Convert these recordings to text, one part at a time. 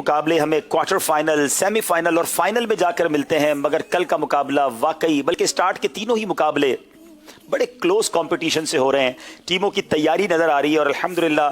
मुकाबले हमें quarter final, semifinal और फाइनल में जाकर मिलते हैं, मगर कल का मुकाबला वाकई, बल्कि स्टार्ट के तीनों ही मुकाबले बड़े क्लोज कंपटीशन से हो रहे हैं। टीमों की तैयारी नजर आ रही है और अल्हम्दुलिल्लाह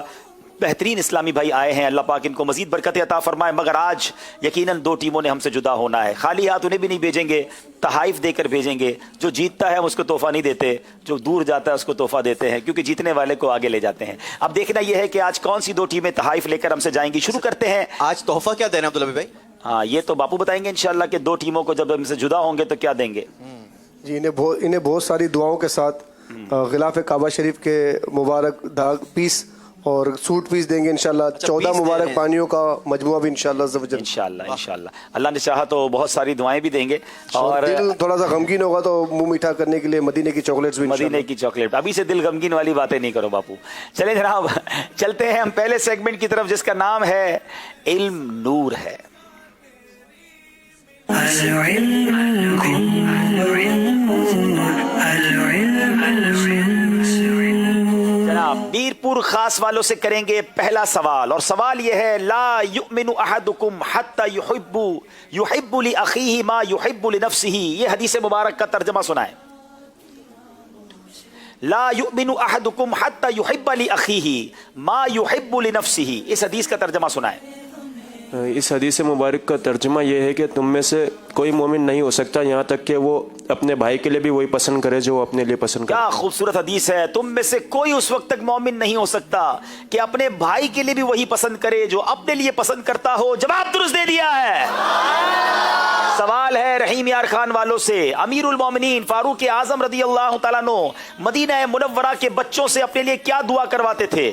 बेहतरीन इस्लामी भाई आए हैं, अल्लाह पाक इनको मजीद बरकत अता फरमाए। मगर आज यकीनन दो टीमों ने हमसे जुदा होना है। खाली हाथ उन्हें भी नहीं भेजेंगे, तहाइफ देकर भेजेंगे। जो जीतता है हम उसको तोहफा नहीं देते, जो दूर जाता है उसको तोहफा देते हैं, क्योंकि जीतने वाले को आगे ले जाते हैं। अब देखना यह है कि आज कौन सी दो टीमें तहाइफ लेकर हमसे जाएंगी। शुरू करते हैं। आज तोहफा क्या देना अब्दुल हबीब भाई? हाँ, ये तो बापू बताएंगे इंशाल्लाह कि दो टीमों को जब हमसे जुदा होंगे तो क्या देंगे। जी, इन्हें बहुत सारी दुआओं के साथ गिलाफ काबा शरीफ के मुबारक दाग पीस और सूट पीस देंगे इंशाल्लाह। 14 मुबारक पानियों का मजमुआ भी इंशाल्लाह इंशाल्लाह अल्लाह ने चाहा तो बहुत सारी दुआएं भी देंगे। और दिल थोड़ा सा गमगीन होगा तो मुंह मीठा करने के लिए मदीने की चॉकलेट्स भी, मदीने की चॉकलेट। अभी से दिल गमगीन वाली बातें नहीं करो बापू। चले जनाब, चलते हैं हम पहले सेगमेंट की तरफ, जिसका नाम है इल्म नूर है। मीरपुर खास वालों से करेंगे पहला सवाल, और सवाल यह है, ला युमिनु अहदुकुम हत्ता युहिब्बु लि अखीही मा युहिब्बु लि नफ्सिही। ये हदीस मुबारक का तर्जमा सुनाए। ला युमिनु अहदुकुम हत्ता युहिब्बु लि अखीही मा युहिब्बु लि नफ्सिही। इस हदीस का तर्जमा सुनाए। इस हदीस मुबारक का तर्जुमा यह है कि तुम में से कोई मोमिन नहीं हो सकता यहाँ तक कि वो अपने भाई के लिए भी वही पसंद करे जो वो अपने लिए पसंद करे। क्या खूबसूरत हदीस है। तुम में से कोई उस वक्त तक मोमिन नहीं हो सकता कि अपने भाई के लिए भी वही पसंद करे जो अपने लिए पसंद करता हो। जवाब दुरुस्त दे दिया है। सवाल है रहीम यार खान वालों से। अमीरुल मोमिनीन फारूक आजम रदी अल्लाह तआला अन्हु मदीना मुनव्वरा के बच्चों से अपने लिए क्या दुआ करवाते थे?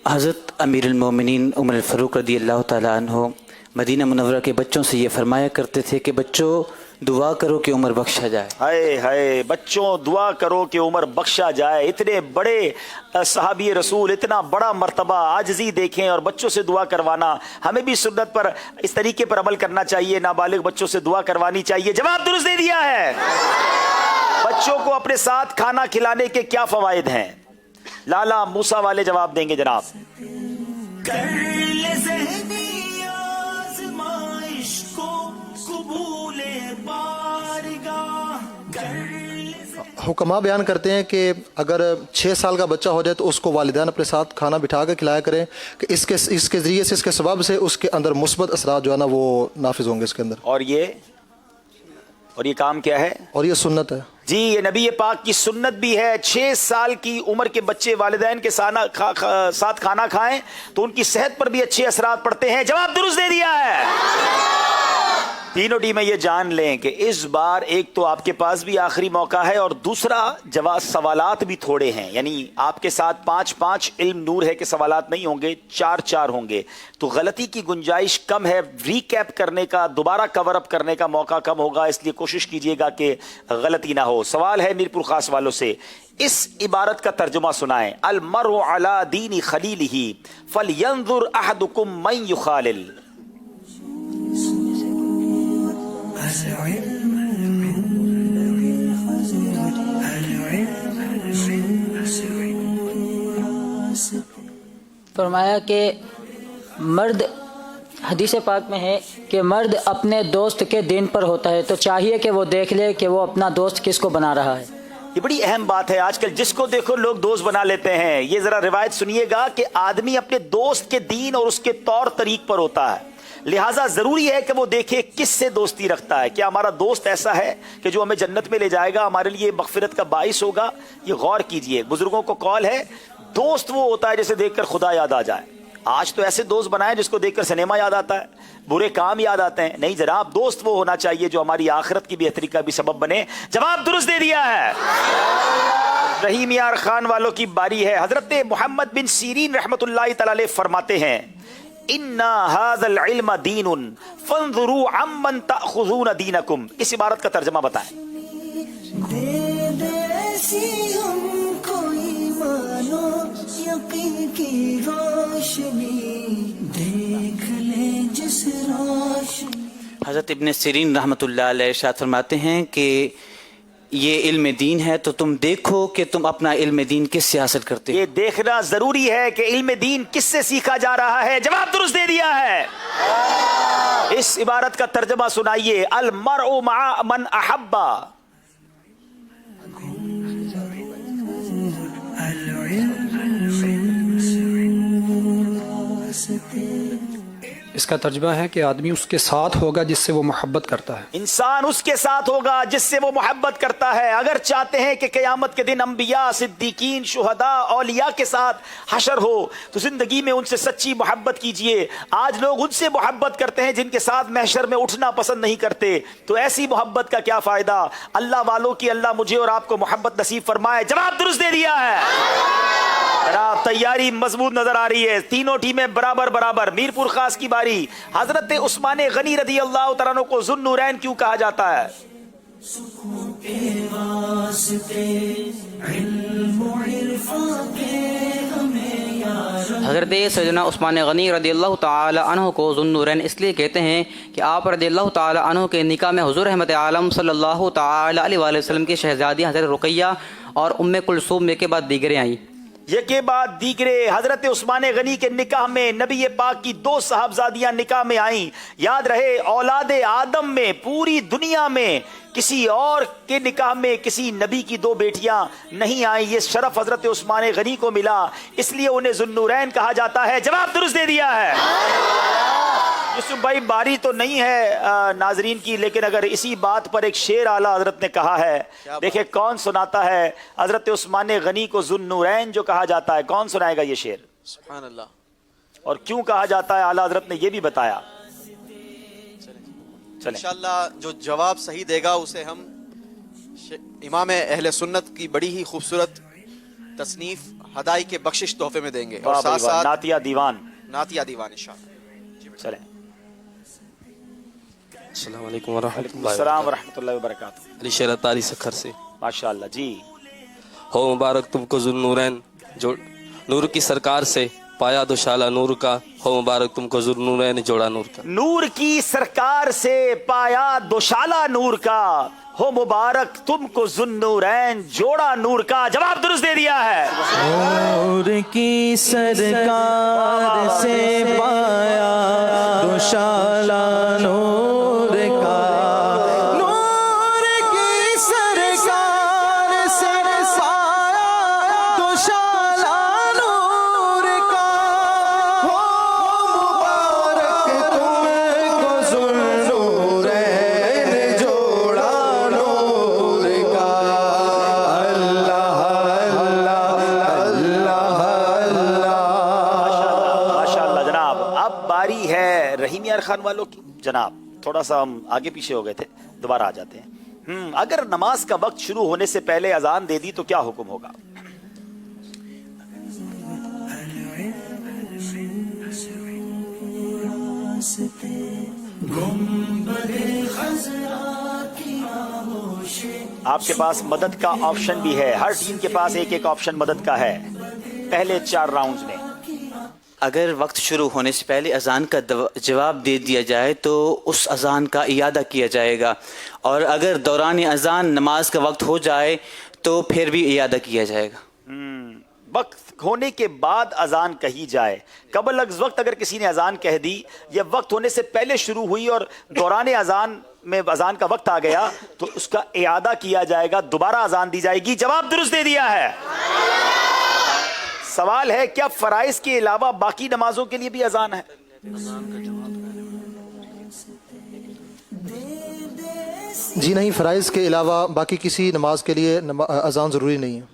हज़रत अमीरुल मोमिनीन उमर फ़ारूक रदी अल्लाह तआला अन्हु मदीना मुनव्वरा के बच्चों से ये फरमाया करते थे कि बच्चों दुआ करो कि उम्र बख्शा जाए। हाय हाय, बच्चों दुआ करो कि उम्र बख्शा जाए। इतने बड़े सहाबी रसूल, इतना बड़ा मर्तबा, आजिज़ी देखें और बच्चों से दुआ करवाना। हमें भी सुन्नत पर इस तरीके पर अमल करना चाहिए, नाबालिग बच्चों से दुआ करवानी चाहिए। जवाब दुरुस्त दे दिया है। बच्चों को अपने साथ खाना खिलाने के क्या फवायद हैं? लाला मूसा वाले जवाब देंगे जनाब। हुक्मा बयान करते हैं कि अगर 6 साल का बच्चा हो जाए तो उसको वालिदैन अपने साथ खाना बिठा कर खिलाया करें कि इसके ज़रिए से, इसके सबब से उसके अंदर मुस्बत असरात जो है ना वो नाफिज होंगे इसके अंदर। और ये काम क्या है? और ये सुन्नत है जी, ये नबी पाक की सुन्नत भी है। 6 साल की उम्र के बच्चे वालिदैन के साथ खाना खाएं तो उनकी सेहत पर भी अच्छे असरात पड़ते हैं। जवाब दुरुस्त दे दिया है। तीनों टीमें ये जान लें कि इस बार एक तो आपके पास भी आखिरी मौका है और दूसरा जवाब सवालात भी थोड़े हैं, यानी आपके साथ 5-5 इल्म नूर है कि सवालात नहीं होंगे, 4-4 होंगे, तो गलती की गुंजाइश कम है। रीकैप करने का, दोबारा कवर अप करने का मौका कम होगा, इसलिए कोशिश कीजिएगा कि गलती ना हो। सवाल है मीरपुर खास वालों से, इस इबारत का तर्जुमा सुनाएं। अल मरउ अला दीनी खलीलिही फलयंजुर अहदुकुम मन युखालिल। फरमाया कि मर्द, हदीस पाक में है कि मर्द अपने दोस्त के दीन पर होता है, तो चाहिए कि वो देख ले कि वो अपना दोस्त किसको बना रहा है। ये बड़ी अहम बात है। आजकल जिसको देखो लोग दोस्त बना लेते हैं। ये जरा रिवायत सुनिएगा कि आदमी अपने दोस्त के दीन और उसके तौर तरीक पर होता है, लिहाजा जरूरी है कि वो देखे किससे दोस्ती रखता है। क्या हमारा दोस्त ऐसा है कि जो हमें जन्नत में ले जाएगा, हमारे लिए मगफिरत का बाइस होगा? ये गौर कीजिए। बुजुर्गों को कॉल है, दोस्त वो होता है जिसे देखकर खुदा याद आ जाए। आज तो ऐसे दोस्त बनाए जिसको देखकर सिनेमा याद आता है, बुरे काम याद आते हैं। नहीं जनाब, दोस्त वो होना चाहिए जो हमारी आखिरत की बेहतरी का भी सबब बने। जवाब दुरुस्त दे दिया है। रहीम यार खान वालों की बारी है। हजरत मोहम्मद बिन सीरीन रहमतुल्लाहि तआला अलैह फरमाते हैं, इन्ना हाज़ल इल्म दीनुन फंज़ुरू अम्मन ताख़ुज़ून दीनकुम। इस इबारत का तर्जुमा बताएं। हज़रत इब्न सीरीन रहमतुल्लाह अलैह इरशाद फरमाते हैं कि یہ علم دین ہے تو تم دیکھو کہ تم اپنا علم دین کس سے حاصل کرتے ہو. یہ دیکھنا ضروری ہے کہ علم دین کس سے سیکھا جا رہا ہے. جواب درست دے دیا ہے. اس عبارت کا ترجمہ سنائیے. المرء مع من احب. اس کا ترجمہ ہے کہ آدمی اس کے ساتھ ہوگا جس سے وہ محبت کرتا ہے. انسان اس کے ساتھ ہوگا جس سے وہ محبت کرتا ہے. اگر چاہتے ہیں کہ قیامت کے دن انبیاء، صدیقین، شہداء، اولیاء کے ساتھ حشر ہو تو زندگی میں ان سے سچی محبت کیجئے. آج لوگ ان سے محبت کرتے ہیں جن کے ساتھ محشر میں اٹھنا پسند نہیں کرتے. تو ایسی محبت کا کیا فائدہ. اللہ والوں کی اللہ مجھے اور آپ کو محبت نصیب فرمائے. جواب درست دے دیا ہے. جناب تیاری مضبوط نظر آ رہی ہے. تینوں ٹیمیں برابر برابر. میرپور خاص کی باری. حضرت عثمان غنی رضی اللہ تعالیٰ عنہ کو ذو النورین کیوں کہا جاتا ہے؟ حضرت سیدنا عثمان غنی رضی اللہ تعالی عنہ کو ذو النورین اس لیے کہتے ہیں کہ آپ رضی اللہ تعالی عنہ کے نکاح میں حضور رحمت عالم صلی اللہ تعالی علیہ وآلہ وسلم کی شہزادی حضرت رقیہ اور ام کلثوم کے بعد دیگریں آئیں. یہ کے بعد دیگرے. حضرت عثمان غنی کے نکاح میں نبی پاک کی 2 صاحبزادیاں نکاح میں آئیں. یاد رہے اولاد آدم میں پوری دنیا میں کسی اور کے نکاح میں کسی نبی کی 2 بیٹیاں نہیں آئیں. یہ شرف حضرت عثمان غنی کو ملا, اس لیے انہیں ذو النورین کہا جاتا ہے. جواب درست دے دیا ہے. یوسف بھائی باری تو نہیں ہے ناظرین کی, لیکن اگر اسی بات پر ایک شعر اعلیٰ حضرت نے کہا ہے, دیکھیں کون سناتا ہے حضرت عثمان غنی کو ذو النورین جو کہا جاتا ہے. کون سنائے گا یہ شعر؟ سبحان اللہ. اور کیوں کہا جاتا ہے اعلیٰ حضرت نے یہ بھی بتایا. انشاءاللہ جو جواب صحیح دے گا اسے ہم امام اہل سنت کی بڑی ہی خوبصورت تصنیف ہدائی کے بخشش تحفے میں دیں گے, اور ساتھ ساتھ نعتیہ دیوان. نعتیہ دیوان انشاءاللہ. چلیں. السلام علیکم ورحمۃ اللہ. السلام ورحمۃ اللہ وبرکاتہ. علی شیر تاری سکھر سے. ماشاءاللہ جی. ہو مبارک تم کو ذو النورین جو نور کی سرکار سے پایا دوشالہ نور کا. ہو مبارک تم کو ذو النورین جوڑا نور کا. نور کی سرکار سے پایا دوشالہ نور کا. ہو مبارک تم کو ذو النورین جوڑا نور کا. جواب درست دے دیا ہے. نور کی سرکار سے پایا دوشالہ نور کا. نور کی سرکار سے پایا دوشالہ نور کا. ہو مبارک تم کو ذو النورین جوڑا نور کا. اللہ اللہ اللہ. ماشاءاللہ جناب. اب باری ہے رحیم یار خان والوں کی. جناب تھوڑا سا ہم آگے پیچھے ہو گئے تھے, دوبارہ آ جاتے ہیں. اگر نماز کا وقت شروع ہونے سے پہلے اذان دے دی تو کیا حکم ہوگا؟ آپ کے پاس مدد کا آپشن بھی ہے. ہر ٹیم کے پاس ایک ایک آپشن مدد کا ہے پہلے 4 راؤنڈز میں. اگر وقت شروع ہونے سے پہلے اذان کا جواب دے دیا جائے تو اس اذان کا اعادہ کیا جائے گا, اور اگر دوران اذان نماز کا وقت ہو جائے تو پھر بھی اعادہ کیا جائے گا. وقت ہونے کے بعد اذان کہی جائے. قبل از وقت اگر کسی نے اذان کہہ دی یا وقت ہونے سے پہلے شروع ہوئی اور دوران اذان میں اذان کا وقت آ گیا تو اس کا اعادہ کیا جائے گا, دوبارہ اذان دی جائے گی. جواب درست دے دیا ہے. سوال ہے کیا فرائض کے علاوہ باقی نمازوں کے لیے بھی اذان ہے؟ جی نہیں, فرائض کے علاوہ باقی کسی نماز کے لیے اذان ضروری نہیں ہے.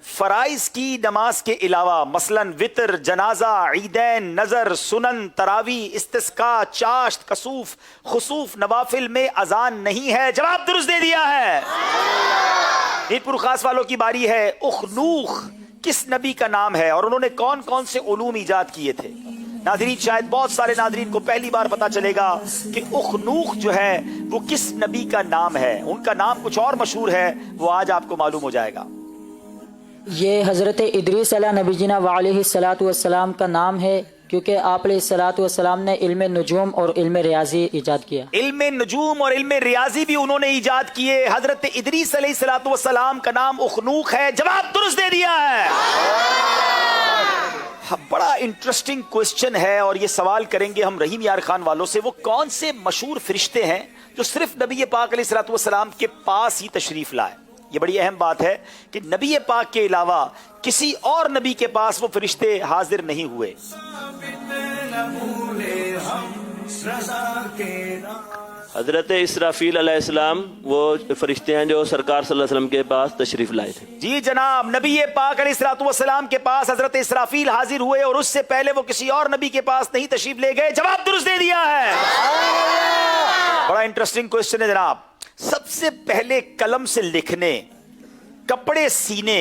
فرائض کی نماز کے علاوہ مثلا وطر, جنازہ, عیدین, نظر, سنن, تراوی, استسقاء, چاشت, کسوف, خسوف, نوافل میں اذان نہیں ہے. جواب درست دے دیا ہے. میرپور خاص والوں کی باری ہے. اخنوخ کس نبی کا نام ہے اور انہوں نے کون کون سے علوم ایجاد کیے تھے؟ ناظرین شاید بہت سارے ناظرین کو پہلی بار پتا چلے گا کہ اخنوخ جو ہے وہ کس نبی کا نام ہے. ان کا نام کچھ اور مشہور ہے, وہ آج آپ کو معلوم ہو جائے گا. یہ حضرت ادریس علیہ نبی جینا علیہ الصلاۃ والسلام کا نام ہے, क्योंकि आप अलैहिस्सलाम ने इल्म नुजूम और इल्म रियाजी ईजाद किया। इल्म नुजूम और इल्म रियाजी भी उन्होंने ईजाद किए। हजरत इदरीस अलैहिस्सलाम का नाम उखनूक है। जवाब दुरुस्त दे दिया है। बड़ा इंटरेस्टिंग क्वेश्चन है और ये सवाल करेंगे हम रहीम यार खान वालों से, वो कौन से मशहूर फरिश्ते हैं जो सिर्फ नबी पाक अलैहिस्सलाम के पास ही तशरीफ लाए। ये बड़ी अहम बात है कि नबी पाक के अलावा किसी और नबी के पास वो फरिश्ते हाजिर नहीं हुए। हजरत इसराफील अलैहिस्सलाम वो फरिश्ते हैं जो सरकार सल्लल्लाहु अलैहि वसल्लम के पास तशरीफ लाए थे। जी जनाब, नबी पाक अलैहिस्सलाम के पास हजरत इसराफील हाजिर हुए और उससे पहले वो किसी और नबी के पास नहीं तशरीफ ले गए। जवाब दुरुस्त दे दिया है। बड़ा इंटरेस्टिंग क्वेश्चन है जनाब। सबसे पहले कलम से लिखने, कपड़े सीने,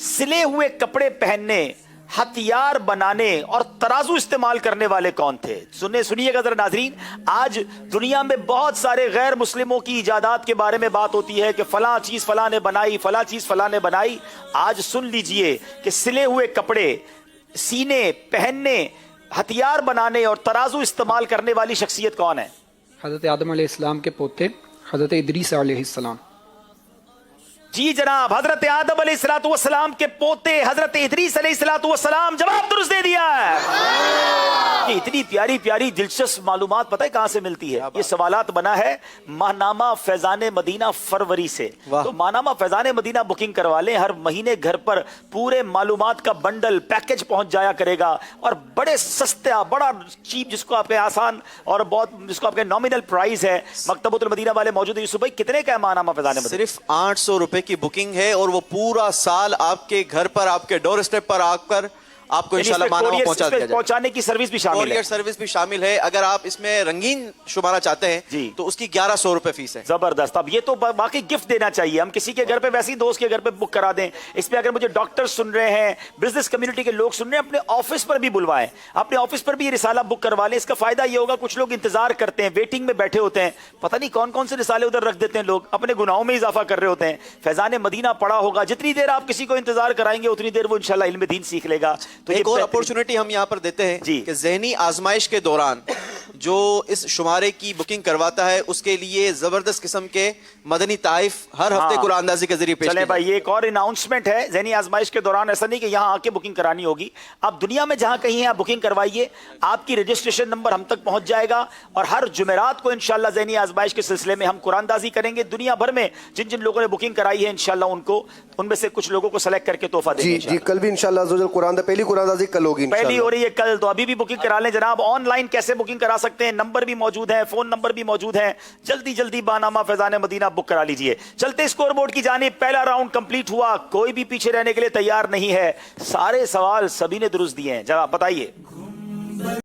सिले हुए कपड़े पहनने, हथियार बनाने और तराजू इस्तेमाल करने वाले कौन थे? सुनिएगा जरा नाजरीन, आज दुनिया में बहुत सारे गैर मुस्लिमों की इजादात के बारे में बात होती है कि फलां चीज फलां ने बनाई, फलां चीज फलां ने बनाई। आज सुन लीजिए कि सिले हुए कपड़े सीने, पहनने, हथियार बनाने और तराजू इस्तेमाल करने वाली शख्सियत कौन है? हज़रत आदम अलैहिस्सलाम के पोते हज़रत इदरीस अलैहिस्सलाम। जी जनाब, हजरत आदम अलैहिस्सलाम के पोते हजरत इदरीस अलैहिस्सलाम। जवाब दुरुस्त दे दिया है। कि इतनी प्यारी प्यारी दिलचस्प मालूमात पता है कहां से मिलती है? ये सवालात बना है माहनामा फैजान मदीना फरवरी से। तो माहनामा फैजान मदीना बुकिंग करवा लें, हर महीने घर पर पूरे मालूमात का बंडल पैकेज पहुंच जाया करेगा और बड़े सस्ता, बड़ा चीप, जिसको आपके आसान और बहुत जिसको आपके नॉमिनल प्राइस है। मकतबुल मदीना वाले मौजूद है। यूसुफ भाई, कितने का है माहनामा फैजान मदीना? सिर्फ 800 रुपए की बुकिंग है और वो पूरा साल आपके घर पर, आपके डोर स्टेप पर आकर आपको इंशाल्लाह माहनामा पहुंचा दिया जाएगा। पहुंचाने की सर्विस भी शामिल है। कोरियर सर्विस भी शामिल है। अगर आप इसमें रंगीन शुमारा चाहते हैं जी तो उसकी 1100 रुपए फीस है। जबरदस्त। अब ये तो बाकी गिफ्ट देना चाहिए। हम किसी के घर पे, वैसे ही दोस्त के घर पे बुक करा दें। इसमें अगर मुझे डॉक्टर सुन रहे हैं, बिजनेस कम्युनिटी के लोग सुन रहे हैं, अपने ऑफिस पर भी बुलवाएं, अपने ऑफिस पर भी ये रिसाला बुक करवा लें। इसका फायदा ये होगा, कुछ लोग इंतजार करते हैं, वेटिंग में बैठे होते हैं, पता नहीं कौन कौन से रिसाले उधर रख देते हैं लोग, अपने गुनाहों में इजाफा कर रहे होते हैं। फैजान मदीना पढ़ा होगा, जितनी देर आप किसी को इंतजार कराएंगे उतनी देर वो इंशाल्लाह इल्म दीन सीख लेगा। तो एक और अपॉर्चुनिटी हम यहाँ पर देते हैं कि ज़हनी आजमाइश के दौरान जो इस शुमारे की बुकिंग करवाता है उसके लिए जबरदस्त किस्म के मदनी ताइफ हर हफ्ते कुरान अंदाजी के जरिए पेश चले भाई, ये एक और अनाउंसमेंट है। ज़हनी आजमाइश के दौरान ऐसा नहीं कि यहाँ आके बुकिंग करानी होगी। आप दुनिया में जहां कहीं हैं आप बुकिंग करवाइए, आपकी रजिस्ट्रेशन नंबर हम तक पहुंच जाएगा और हर जुमेरात को इंशाल्लाह ज़हनी आजमाइश के सिलसिले में हम कुरान अंदाजी करेंगे। दुनिया भर में जिन जिन लोगों ने बुकिंग कराई है इंशाल्लाह उनको, उनमें से कुछ लोगों को सेलेक्ट करके तोहफा देंगे। जी, कल भी इंशाल्लाह पहली कुरान अंदाजी कल होगी, पहली हो रही है कल, तो अभी भी बुकिंग करा लें जनाब। ऑनलाइन कैसे बुकिंग करा सकते हैं? नंबर भी मौजूद है, फोन नंबर भी मौजूद है। जल्दी जल्दी माहनामा फैजान मदीना बुक करा लीजिए। चलते स्कोर बोर्ड की जानिब। पहला राउंड कंप्लीट हुआ, कोई भी पीछे रहने के लिए तैयार नहीं है। सारे सवाल सभी ने दुरुस्त दिए हैं। जनाब बताइए।